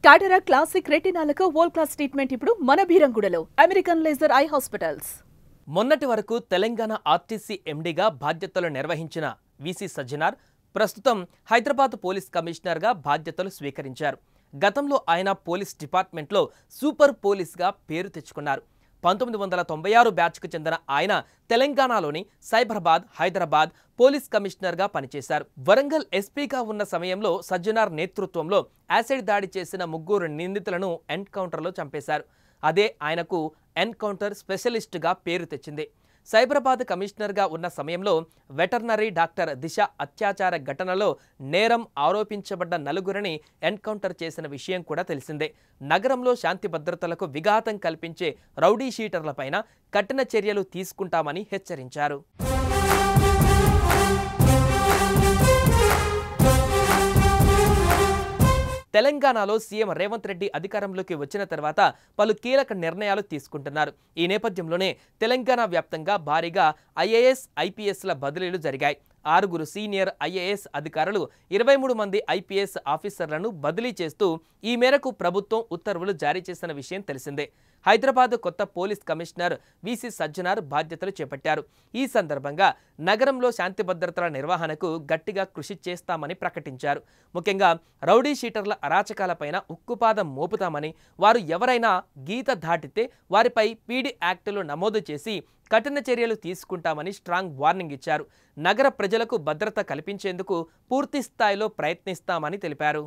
Cataract classic రెటినాలకు world class treatment ఇప్పుడు మన బీరంగూడలో అమెరికన్ లేజర్ ఐ హాస్పిటల్స్. మొన్నటి వరకు తెలంగాణ ఆర్టీసీ ఎండీగా బాధ్యతలు నిర్వహించిన వీసీ సజ్జనార్ ప్రస్తుతం హైదరాబాద్ పోలీస్ కమిషనర్గా బాధ్యతలు స్వీకరించారు. గతంలో ఆయన పోలీస్ డిపార్ట్మెంట్లో సూపర్ పోలీస్గా పేరు తెచ్చుకున్నారు. 1996 బ్యాచ్కు చెందిన ఆయన తెలంగాణలోని సైబరాబాద్, హైదరాబాద్ పోలీస్ కమిషనర్గా పనిచేశారు. వరంగల్ ఎస్పీగా ఉన్న సమయంలో సజ్జనార్ నేతృత్వంలో యాసిడ్ దాడి చేసిన 3 నిందితులను ఎన్కౌంటర్లో చంపేశారు. అదే ఆయనకు ఎన్కౌంటర్ స్పెషలిస్టుగా పేరు తెచ్చింది. సైబరాబాద్ కమిషనర్గా ఉన్న సమయంలో వెటర్నరీ డాక్టర్ దిశ అత్యాచార ఘటనలో నేరం ఆరోపించబడ్డ 4గురిని ఎన్కౌంటర్ చేసిన విషయం కూడా తెలిసిందే. నగరంలో శాంతి భద్రతలకు విఘాతం కల్పించే రౌడీ షీటర్లపైన కఠిన చర్యలు తీసుకుంటామని హెచ్చరించారు. తెలంగాణలో సీఎం రేవంత్ రెడ్డి అధికారంలోకి వచ్చిన తర్వాత పలు కీలక నిర్ణయాలు తీసుకుంటున్నారు. ఈ నేపథ్యంలోనే తెలంగాణ వ్యాప్తంగా భారీగా ఐఏఎస్, ఐపీఎస్ల బదిలీలు జరిగాయి. 6 సీనియర్ ఐఏఎస్ అధికారులు, 23 మంది ఐపీఎస్ ఆఫీసర్లను బదిలీ చేస్తూ ఈ మేరకు ప్రభుత్వం ఉత్తర్వులు జారీ చేసిన విషయం తెలిసిందే. హైదరాబాద్ కొత్త పోలీస్ కమిషనర్ వీసీ సజ్జనార్ బాధ్యతలు చేపట్టారు. ఈ సందర్భంగా నగరంలో శాంతి భద్రతల నిర్వహణకు గట్టిగా కృషి చేస్తామని ప్రకటించారు. ముఖ్యంగా రౌడీ షీటర్ల అరాచకాలపైన ఉక్కుపాదం మోపుతామని, వారు ఎవరైనా గీత దాటితే వారిపై పీడీ యాక్టులు నమోదు చేసి కఠిన చర్యలు తీసుకుంటామని స్ట్రాంగ్ వార్నింగ్ ఇచ్చారు. నగర ప్రజలకు భద్రత కల్పించేందుకు పూర్తి స్థాయిలో ప్రయత్నిస్తామని తెలిపారు.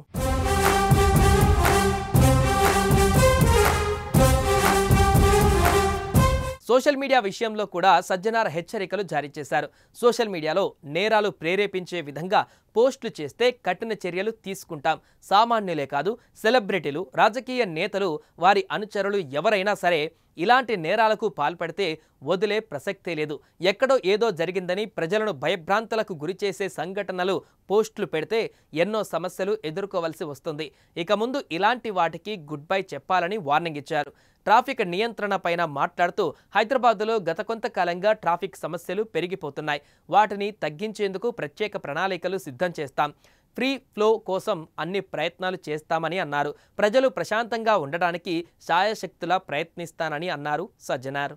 సోషల్ మీడియా విషయంలో కూడా సజ్జనార్ హెచ్చరికలు జారీ చేశారు. సోషల్ మీడియాలో నేరాలు ప్రేరేపించే విధంగా పోస్టులు చేస్తే కఠిన చర్యలు తీసుకుంటాం. సామాన్యులే కాదు, సెలబ్రిటీలు, రాజకీయ నేతలు, వారి అనుచరులు ఎవరైనా సరే ఇలాంటి నేరాలకు పాల్పడితే వదిలే ప్రసక్తే లేదు. ఎక్కడో ఏదో జరిగిందని ప్రజలను భయభ్రాంతులకు గురిచేసే సంఘటనలు పోస్టులు పెడితే ఎన్నో సమస్యలు ఎదుర్కోవలసి వస్తుంది. ఇక ముందు ఇలాంటి వాటికి గుడ్ బై చెప్పాలని వార్నింగ్ ఇచ్చారు. ట్రాఫిక్ నియంత్రణ పైన మాట్లాడుతూ హైదరాబాద్లో గత కొంతకాలంగా ట్రాఫిక్ సమస్యలు పెరిగిపోతున్నాయి. వాటిని తగ్గించేందుకు ప్రత్యేక ప్రణాళికలు సిద్ధం చేస్తాం. ఫ్రీ ఫ్లో కోసం అన్ని ప్రయత్నాలు చేస్తామని అన్నారు. ప్రజలు ప్రశాంతంగా ఉండడానికి శాయశక్తులా ప్రయత్నిస్తానని అన్నారు సజ్జనార్.